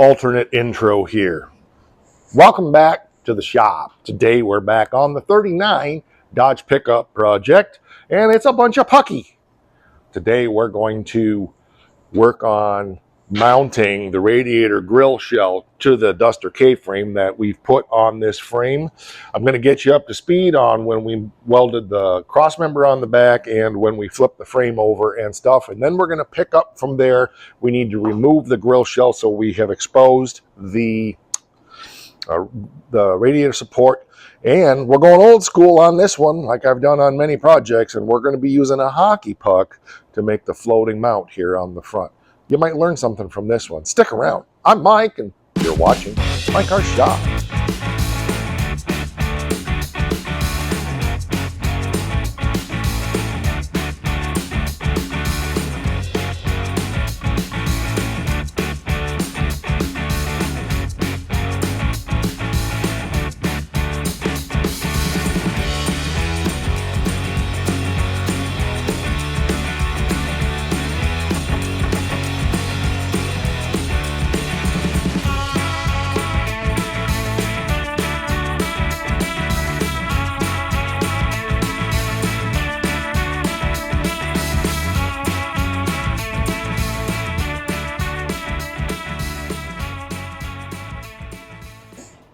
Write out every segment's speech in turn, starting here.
alternate intro here. Welcome back to the shop. Today we're back on the 39 Dodge pickup project, and it's a bunch of pucky. Today we're going to work on mounting the radiator grill shell to the Duster K-frame that we've put on this frame. I'm going to get you up to speed on when we welded the cross member on the back and when we flip the frame over and stuff, and then we're going to pick up from there. We need to remove the grill shell so we have exposed the radiator support, and we're going old school on this one like I've done on many projects, and we're going to be using a hockey puck to make the floating mount here on the front. You might learn something from this one. Stick around. I'm Mike, and you're watching My Car Shop.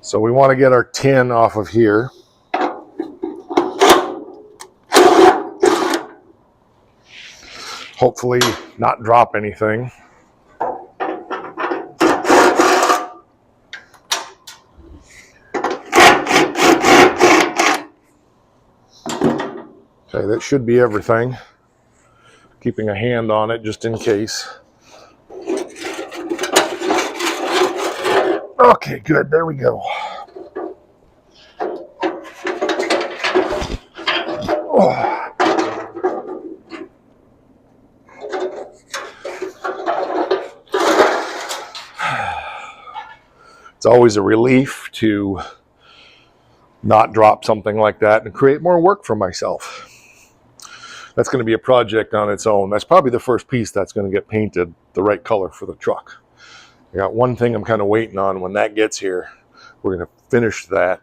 So we want to get our tin off of here. Hopefully not drop anything. Okay, that should be everything. Keeping a hand on it just in case. Okay, good. There we go. Oh. It's always a relief to not drop something like that and create more work for myself. That's going to be a project on its own. That's probably the first piece that's going to get painted the right color for the truck. I got one thing I'm kind of waiting on. When that gets here, we're going to finish that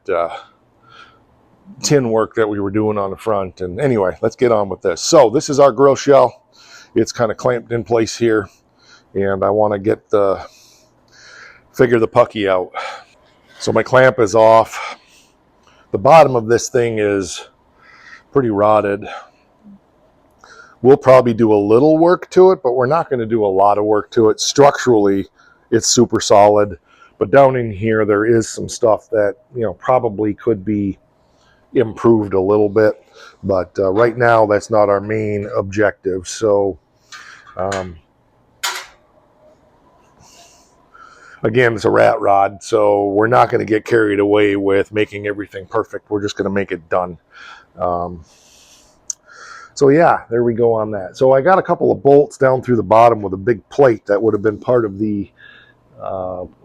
tin work that we were doing on the front. And anyway, let's get on with this. So this is our grill shell. It's kind of clamped in place here, and I want to figure the pucky out. So my clamp is off. The bottom of this thing is pretty rotted. We'll probably do a little work to it, but we're not going to do a lot of work to it. Structurally, it's super solid, but down in here there is some stuff that, you know, probably could be improved a little bit, but right now that's not our main objective. So again, it's a rat rod, so we're not going to get carried away with making everything perfect. We're just going to make it done. So yeah, there we go on that. So I got a couple of bolts down through the bottom with a big plate that would have been part of the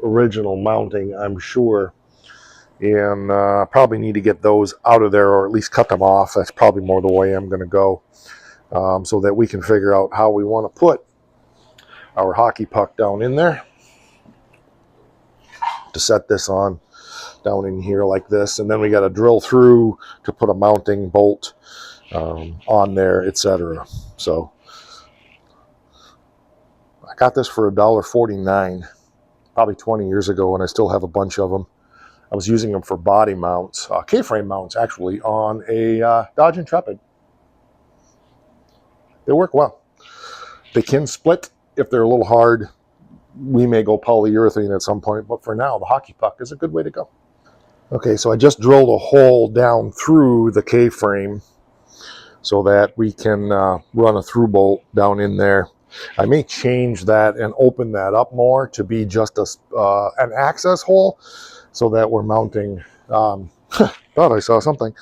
original mounting, I'm sure, and probably need to get those out of there, or at least cut them off. That's probably more the way I'm going to go, so that we can figure out how we want to put our hockey puck down in there. To set this on down in here like this, and then we got to drill through to put a mounting bolt on there, etc. So I got this for $1.49 probably 20 years ago, and I still have a bunch of them. I was using them for body mounts, K-frame mounts actually, on a Dodge Intrepid. They work well. They can split if they're a little hard. We may go polyurethane at some point, but for now the hockey puck is a good way to go. Okay, so I just drilled a hole down through the K-frame so that we can run a through bolt down in there. I may change that and open that up more to be just an access hole, so that we're mounting, thought I saw something,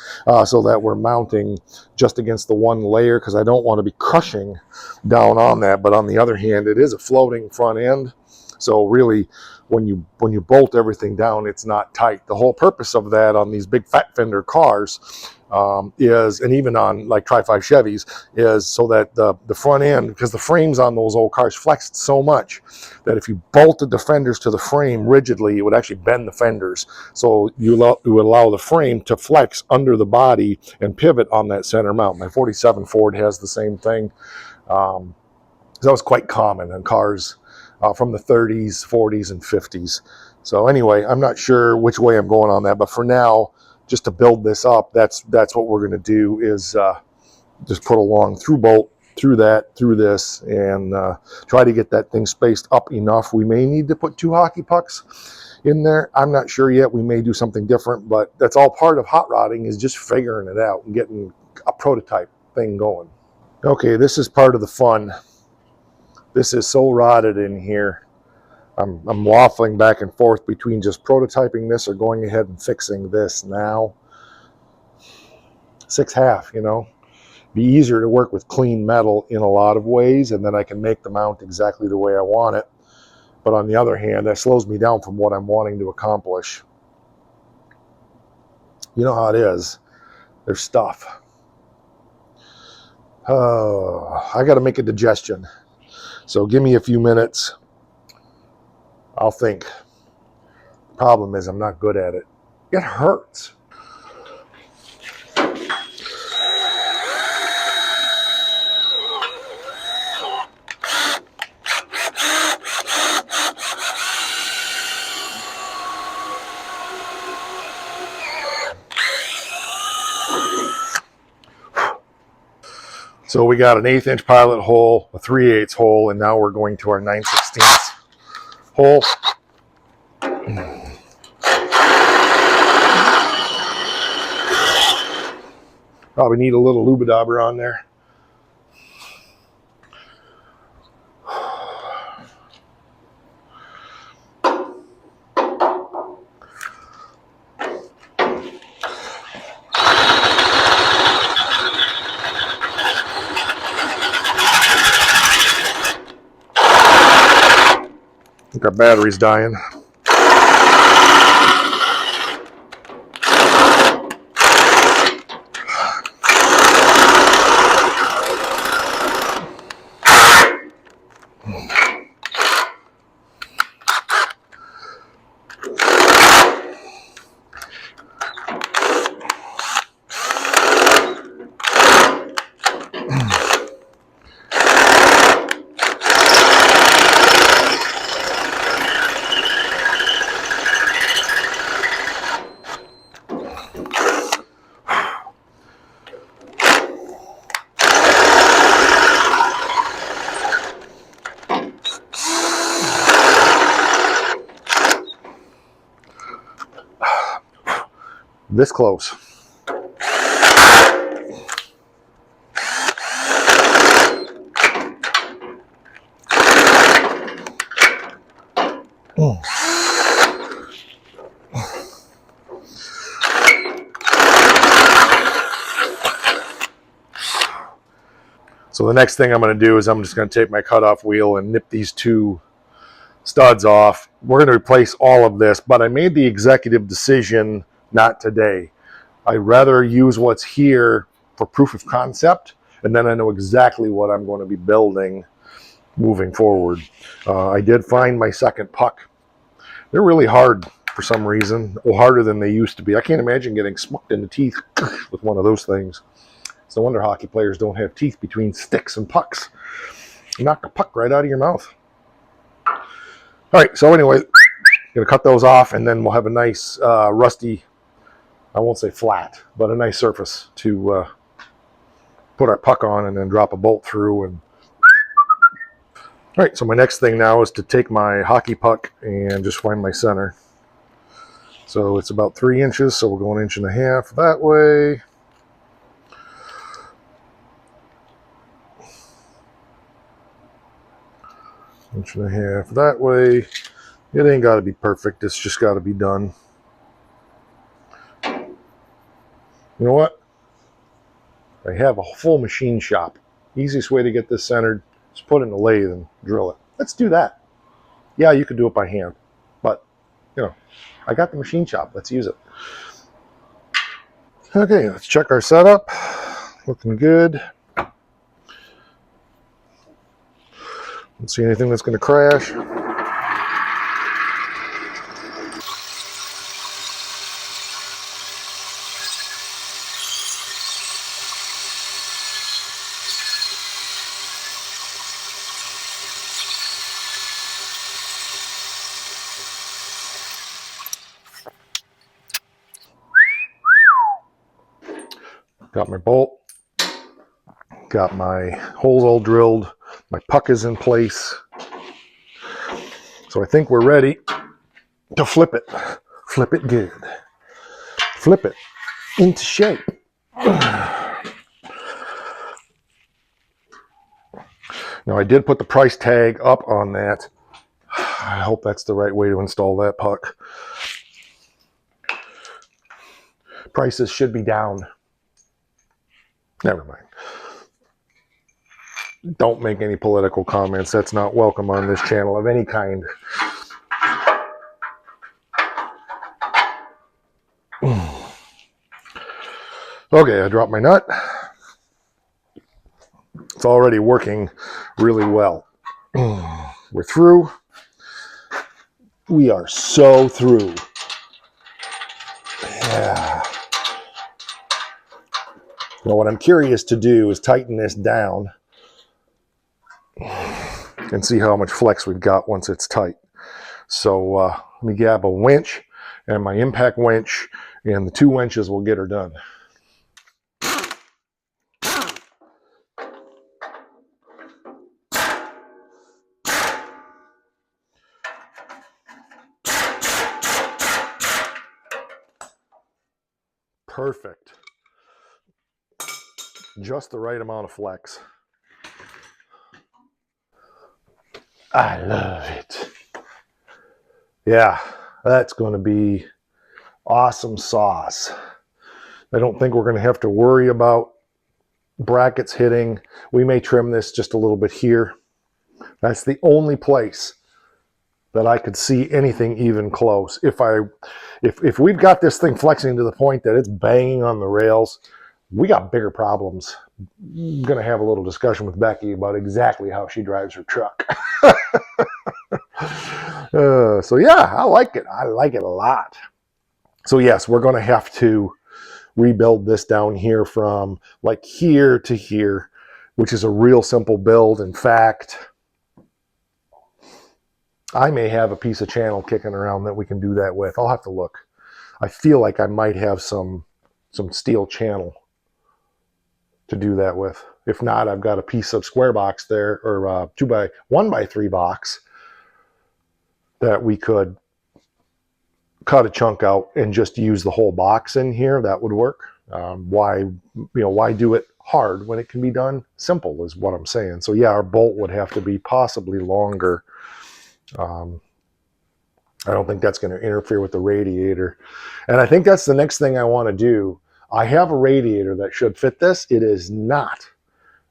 so that we're mounting just against the one layer, because I don't want to be crushing down on that. But on the other hand, it is a floating front end, So really, when you bolt everything down, it's not tight. The whole purpose of that on these big fat fender cars is, and even on like Tri-5 Chevys, is so that the front end, because the frames on those old cars flexed so much that if you bolted the fenders to the frame rigidly, it would actually bend the fenders. So you would allow the frame to flex under the body and pivot on that center mount. My 47 Ford has the same thing. That was quite common in cars from the 30s, 40s, and 50s. So anyway, I'm not sure which way I'm going on that, but for now, just to build this up, that's what we're going to do, is just put a long through bolt through this, and try to get that thing spaced up enough. We may need to put 2 hockey pucks in there. I'm not sure yet. We may do something different, but that's all part of hot rodding, is just figuring it out and getting a prototype thing going. Okay, this is part of the fun. This is so rotted in here. I'm waffling back and forth between just prototyping this or going ahead and fixing this now. 6/2, you know. Be easier to work with clean metal in a lot of ways, and then I can make the mount exactly the way I want it. But on the other hand, that slows me down from what I'm wanting to accomplish. You know how it is. There's stuff. Oh, I got to make a digestion. So give me a few minutes. I'll think. The problem is I'm not good at it. It hurts. So we got an 1/8 inch pilot hole, a 3/8 hole, and now we're going to our 9/16 hole. Probably need a little lubidobber on there. I think our battery's dying. This close. So the next thing I'm going to do is I'm just going to take my cutoff wheel and nip these 2 studs off. We're going to replace all of this, but I made the executive decision not today. I'd rather use what's here for proof of concept, and then I know exactly what I'm going to be building moving forward. I did find my second puck. They're really hard for some reason, or harder than they used to be. I can't imagine getting smoked in the teeth with one of those things. It's no wonder hockey players don't have teeth between sticks and pucks. You knock the puck right out of your mouth. All right, so anyway, gonna cut those off, and then we'll have a nice rusty, I won't say flat, but a nice surface to put our puck on and then drop a bolt through. And all right, so my next thing now is to take my hockey puck and just find my center. So it's about 3 inches, so we'll go 1.5 inches that way. Inch and a half that way. It ain't got to be perfect. It's just got to be done. You know what? I have a full machine shop. Easiest way to get this centered is put it in a lathe and drill it. Let's do that. Yeah, you could do it by hand, but you know, I got the machine shop. Let's use it. Okay, let's check our setup. Looking good. Don't see anything that's going to crash. Got my bolt. Got my holes all drilled. My puck is in place. So I think we're ready to flip it. Flip it good. Flip it into shape. Now I did put the price tag up on that. I hope that's the right way to install that puck. Prices should be down. Never mind. Don't make any political comments. That's not welcome on this channel of any kind. Okay, I dropped my nut. It's already working really well. We're through. We are so through. Yeah. Now what I'm curious to do is tighten this down and see how much flex we've got once it's tight. So let me grab a winch and my impact winch, and the 2 winches will get her done. Perfect. Just the right amount of flex. I love it. Yeah, that's going to be awesome sauce. I don't think we're going to have to worry about brackets hitting. We may trim this just a little bit here. That's the only place that I could see anything even close. If we've got this thing flexing to the point that it's banging on the rails, we got bigger problems. I'm going to have a little discussion with Becky about exactly how she drives her truck. So yeah, I like it. I like it a lot. So yes, we're going to have to rebuild this down here from like here to here, which is a real simple build. In fact, I may have a piece of channel kicking around that we can do that with. I'll have to look. I feel like I might have some steel channel to do that with. If not, I've got a piece of square box there, or 1x3 box that we could cut a chunk out and just use the whole box in here. That would work. Why do it hard when it can be done simple is what I'm saying. So yeah, our bolt would have to be possibly longer. I don't think that's going to interfere with the radiator. And I think that's the next thing I want to do. I have a radiator that should fit this. It is not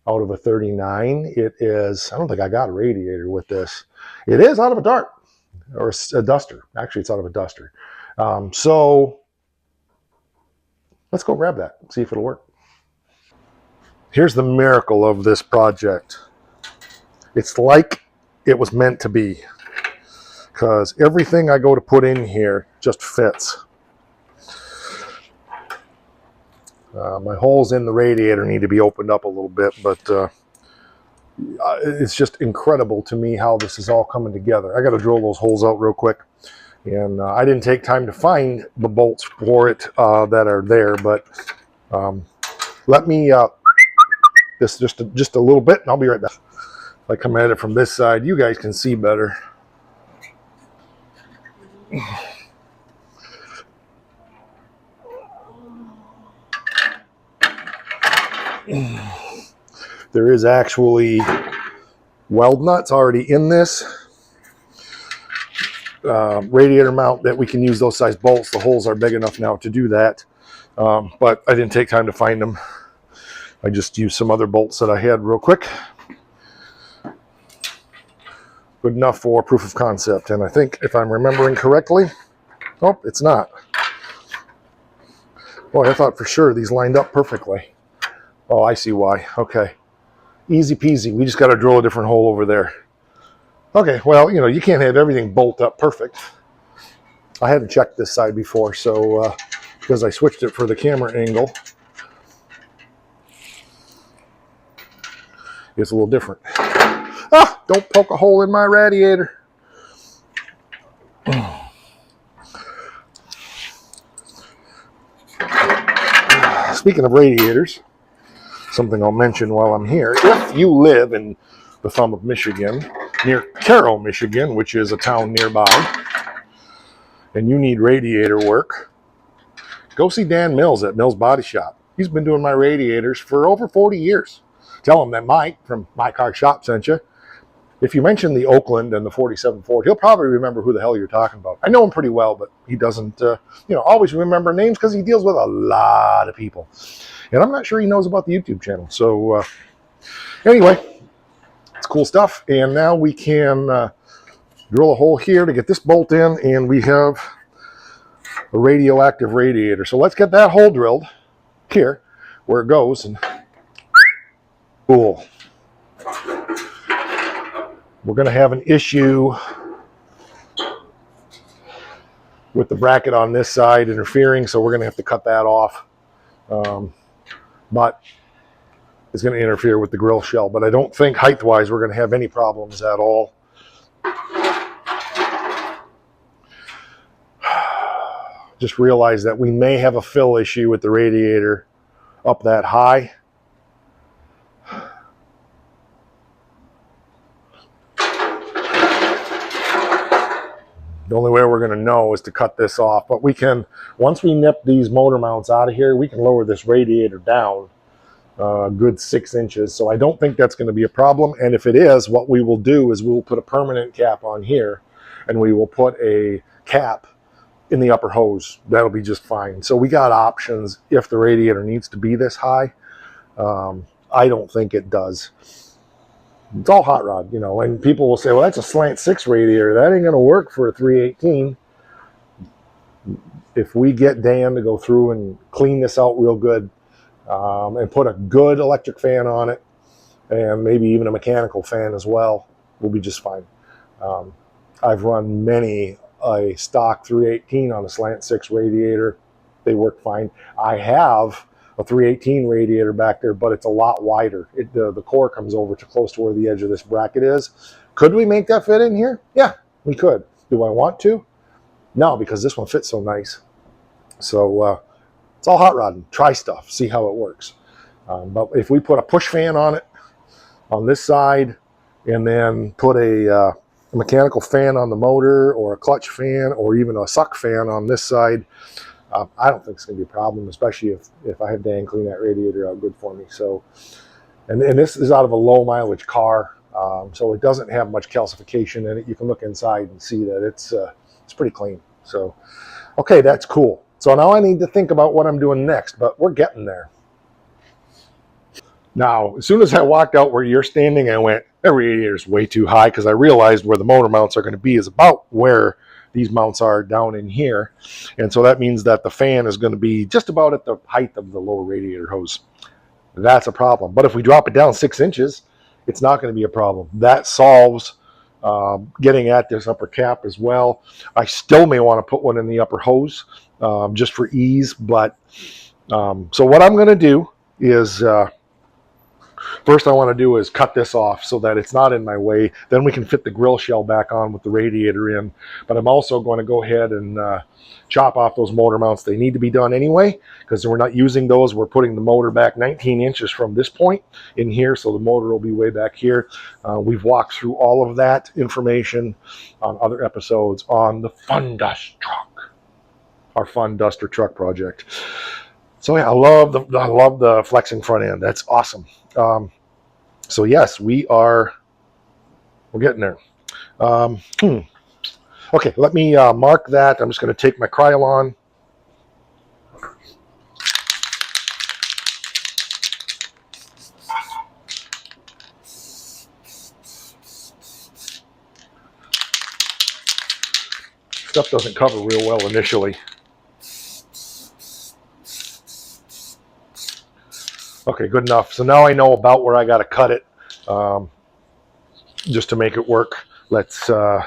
out of a 39. It is, I don't think I got a radiator with this. It is out of a dart or a duster. Actually, it's out of a duster. So let's go grab that, see if it'll work. Here's the miracle of this project. It's like it was meant to be, because everything I go to put in here just fits. My holes in the radiator need to be opened up a little bit, but it's just incredible to me how this is all coming together. I got to drill those holes out real quick. And I didn't take time to find the bolts for it that are there, but let me this just a little bit, and I'll be right back. If I come at it from this side, you guys can see better. There is actually weld nuts already in this radiator mount that we can use those size bolts. The holes are big enough now to do that, but I didn't take time to find them. I just used some other bolts that I had real quick. good enough for proof of concept. And I think if I'm remembering correctly, oh, it's not. Boy, I thought for sure these lined up perfectly. Oh, I see why. Okay. Easy peasy. We just got to drill a different hole over there. Okay, well, you know, you can't have everything bolt up perfect. I hadn't checked this side before, so because I switched it for the camera angle, it's a little different. Ah, don't poke a hole in my radiator. Speaking of radiators, something I'll mention while I'm here. If you live in the thumb of Michigan, near Carroll, Michigan, which is a town nearby, and you need radiator work, go see Dan Mills at Mills Body Shop. He's been doing my radiators for over 40 years. Tell him that Mike from My Car Shop sent you. If you mention the Oakland and the 47 Ford, he'll probably remember who the hell you're talking about. I know him pretty well, but he doesn't, always remember names because he deals with a lot of people. And I'm not sure he knows about the YouTube channel. So anyway, it's cool stuff. And now we can drill a hole here to get this bolt in, and we have a radioactive radiator. So let's get that hole drilled here where it goes. And cool. We're going to have an issue with the bracket on this side interfering, so we're going to have to cut that off. But it's going to interfere with the grill shell. But I don't think height-wise we're going to have any problems at all. Just realize that we may have a fill issue with the radiator up that high. The only way we're going to know is to cut this off. But we can, once we nip these motor mounts out of here, we can lower this radiator down a good 6 inches. So I don't think that's going to be a problem. And if it is, what we will do is we'll put a permanent cap on here, and we will put a cap in the upper hose. That'll be just fine. So we got options if the radiator needs to be this high. I don't think it does. It's all hot rod, you know, and people will say, well, that's a slant 6 radiator. That ain't going to work for a 318. If we get Dan to go through and clean this out real good and put a good electric fan on it, and maybe even a mechanical fan as well, we'll be just fine. I've run many a stock 318 on a slant 6 radiator. They work fine. I have a 318 radiator back there, but it's a lot wider. The core comes over to close to where the edge of this bracket is. Could we make that fit in here? Yeah, we could. Do I want to? No, because this one fits so nice. So it's all hot rodding. Try stuff. See how it works. But if we put a push fan on it on this side, and then put a mechanical fan on the motor, or a clutch fan, or even a suck fan on this side, I don't think it's going to be a problem, especially if I have Dan clean that radiator out good for me. So, and this is out of a low mileage car, so it doesn't have much calcification in it. You can look inside and see that it's pretty clean. So, okay, that's cool. So now I need to think about what I'm doing next, but we're getting there. Now, as soon as I walked out where you're standing, I went, that radiator's way too high, because I realized where the motor mounts are going to be is about where these mounts are down in here. And so that means that the fan is going to be just about at the height of the lower radiator hose. That's a problem. But if we drop it down 6 inches, it's not going to be a problem. That solves getting at this upper cap as well. I still may want to put one in the upper hose just for ease. But so what I'm going to do is first I want to do is cut this off so that it's not in my way. Then we can fit the grill shell back on with the radiator in. But I'm also going to go ahead and chop off those motor mounts. They need to be done anyway, because we're not using those. We're putting the motor back 19 inches from this point in here, so the motor will be way back here. We've walked through all of that information on other episodes on the Fun Dust Truck, our Fun Duster Truck project. So yeah, I love the flexing front end. That's awesome. So yes, we're getting there. Okay, let me mark that. I'm just going to take my Krylon. stuff doesn't cover real well initially. Okay, good enough. So now I know about where I got to cut it, just to make it work. Let's there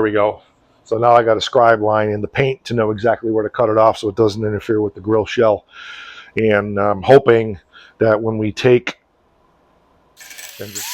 we go. So now I got a scribe line in the paint to know exactly where to cut it off so it doesn't interfere with the grill shell. And I'm hoping that when we take and just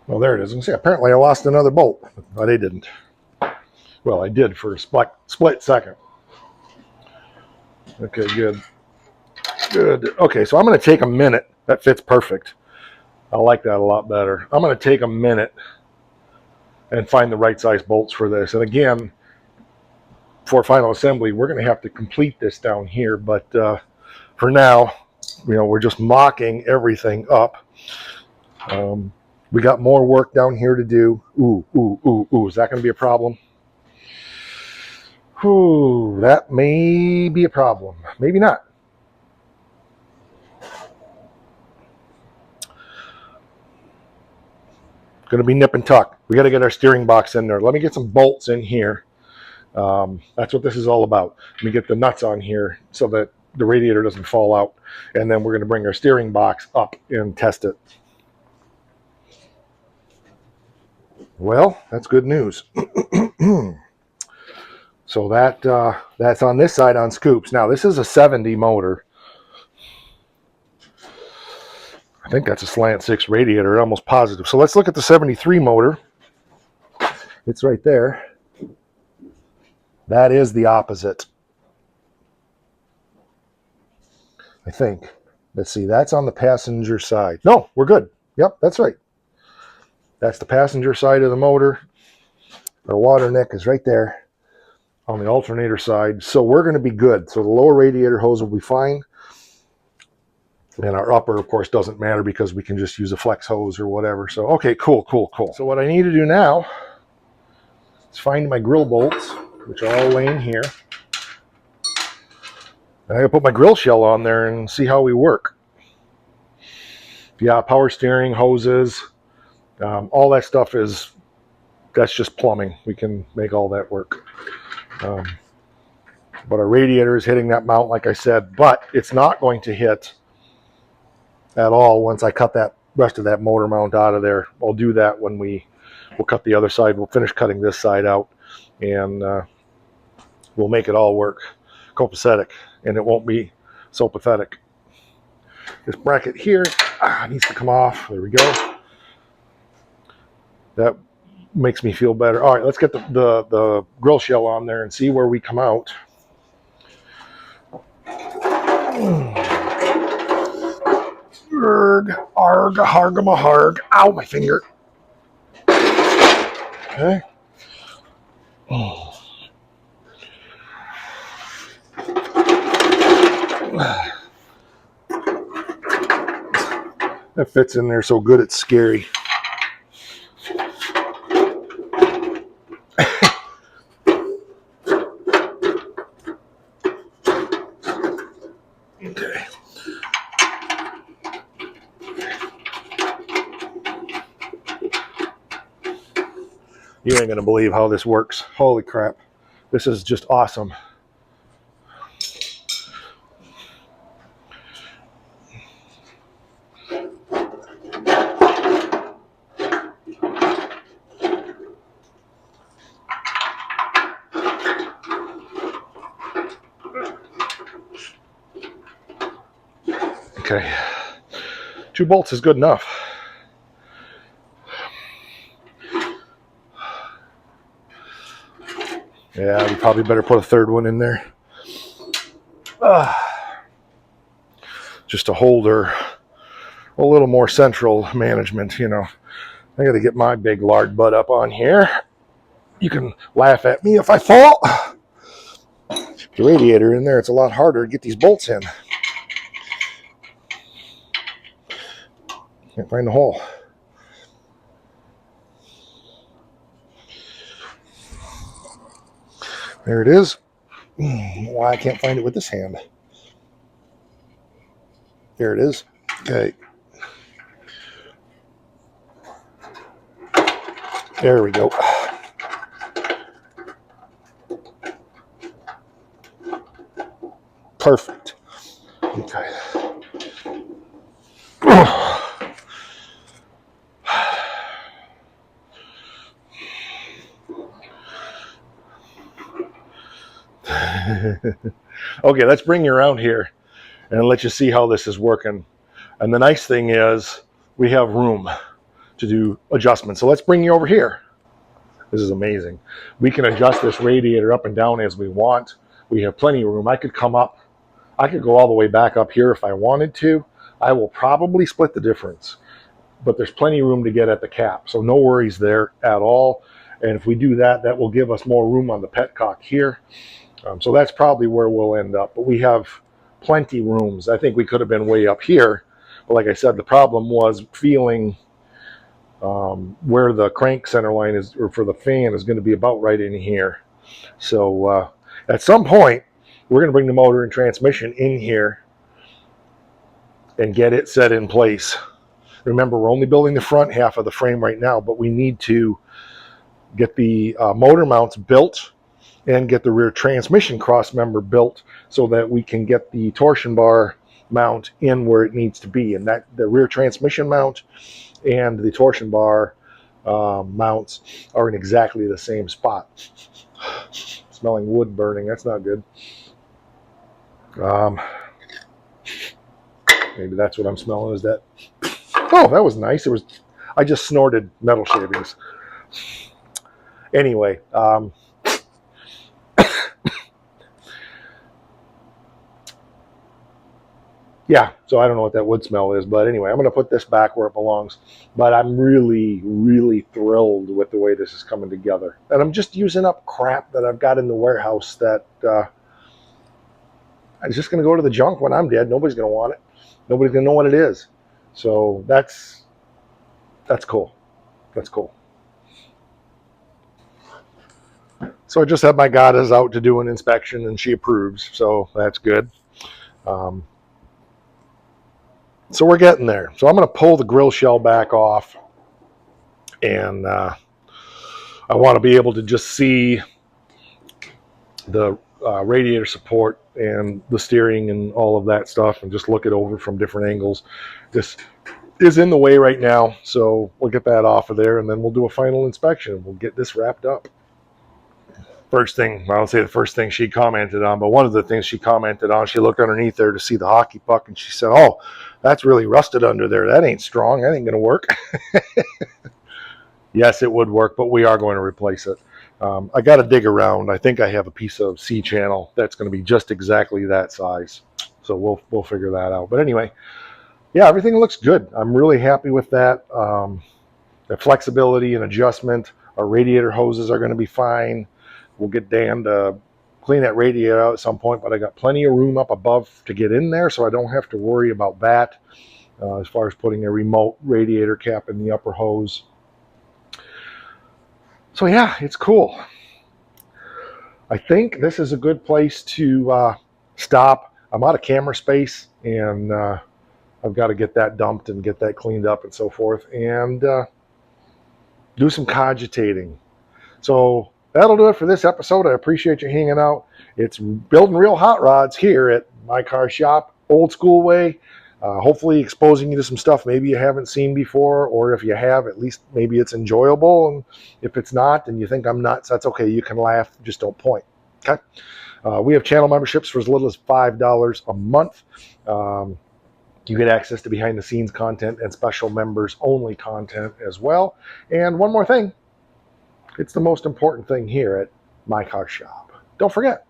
well, there it is. You can see, apparently I lost another bolt, but I didn't. Well, I did for a split second. Okay, good. Good. Okay, so I'm going to take a minute. That fits perfect. I like that a lot better. I'm going to take a minute and find the right size bolts for this. And again, for final assembly, we're going to have to complete this down here. But for now, we're just mocking everything up. We got more work down here to do. Ooh. Is that going to be a problem? Ooh, that may be a problem. Maybe not. Going to be nip and tuck. We got to get our steering box in there. Let me get some bolts in here. That's what this is all about. Let me get the nuts on here so that the radiator doesn't fall out. And then we're going to bring our steering box up and test it. Well, that's good news. So that's on this side on scoops. Now, this is a 70 motor. I think that's a slant 6 radiator, almost positive. So let's look at the 73 motor. It's right there. That is the opposite, I think. Let's see, that's on the passenger side. No, we're good. Yep, that's right. That's the passenger side of the motor. Our water neck is right there on the alternator side. So we're going to be good. So the lower radiator hose will be fine. And our upper, of course, doesn't matter because we can just use a flex hose or whatever. So, okay, cool. So what I need to do now is find my grill bolts, which are all laying here. I gotta put my grill shell on there and see how we work. Yeah, power steering, hoses, all that stuff that's just plumbing. We can make all that work. But our radiator is hitting that mount, like I said, but it's not going to hit at all once I cut that rest of that motor mount out of there. I'll do that when we'll cut the other side. We'll finish cutting this side out, and we'll make it all work. Copacetic, and it won't be so pathetic. This bracket here needs to come off. There we go. That makes me feel better. All right, let's get the grill shell on there and see where we come out. Arg, harg. Ow, my finger. Okay. That fits in there so good it's scary. Okay. You ain't gonna believe how this works. Holy crap. This is just awesome. Okay, 2 bolts is good enough. Yeah, we probably better put a 3rd one in there. Just to hold her a little more central management, you know. I got to get my big lard butt up on here. You can laugh at me if I fall. The radiator in there, it's a lot harder to get these bolts in. Can't find the hole. There it is. Why I can't find it with this hand. There it is. Okay. There we go. Perfect. Okay. Okay, let's bring you around here and let you see how this is working. And the nice thing is we have room to do adjustments. So let's bring you over here. This is amazing. We can adjust this radiator up and down as we want. We have plenty of room. I could come up. I could go all the way back up here if I wanted to. I will probably split the difference. But there's plenty of room to get at the cap. So no worries there at all. And if we do that, that will give us more room on the petcock here. So that's probably where we'll end up. But we have plenty rooms. I think we could have been way up here. But like I said, the problem was feeling where the crank center line is, or for the fan, is going to be about right in here. So at some point, we're going to bring the motor and transmission in here and get it set in place. Remember, we're only building the front half of the frame right now, but we need to get the motor mounts built and get the rear transmission cross member built so that we can get the torsion bar mount in where it needs to be. And that the rear transmission mount and the torsion bar mounts are in exactly the same spot. Smelling wood burning, that's not good. Maybe that's what I'm smelling, is that. Oh, that was nice. It was. I just snorted metal shavings. Anyway, yeah, so I don't know what that wood smell is, but anyway, I'm going to put this back where it belongs. But I'm really, really thrilled with the way this is coming together. And I'm just using up crap that I've got in the warehouse that it's just going to go to the junk when I'm dead. Nobody's going to want it. Nobody's going to know what it is. So that's cool. That's cool. So I just had my goddess out to do an inspection, and she approves, so that's good. So we're getting there. So I'm going to pull the grill shell back off, and I want to be able to just see the radiator support and the steering and all of that stuff, and just look it over from different angles. This is in the way right now, so we'll get that off of there, and then we'll do a final inspection. We'll get this wrapped up. First thing, I don't say the first thing she commented on, but one of the things she commented on, she looked underneath there to see the hockey puck, and she said, "Oh, that's really rusted under there. That ain't strong. That ain't going to work." Yes, it would work, but we are going to replace it. I got to dig around. I think I have a piece of C-channel that's going to be just exactly that size. So we'll figure that out. But anyway, yeah, everything looks good. I'm really happy with that. The flexibility and adjustment. Our radiator hoses are going to be fine. We'll get Dan to clean that radiator out at some point, but I got plenty of room up above to get in there, so I don't have to worry about that as far as putting a remote radiator cap in the upper hose. So yeah, it's cool. I think this is a good place to stop. I'm out of camera space, and I've got to get that dumped and get that cleaned up and so forth, and do some cogitating. So that'll do it for this episode. I appreciate you hanging out. It's building real hot rods here at My Car Shop, old school way. Hopefully exposing you to some stuff maybe you haven't seen before, or if you have, at least maybe it's enjoyable. And if it's not and you think I'm nuts, that's okay. You can laugh, just don't point. Okay. We have channel memberships for as little as $5 a month. You get access to behind the scenes content and special members only content as well. And one more thing, it's the most important thing here at My Car Shop. Don't forget.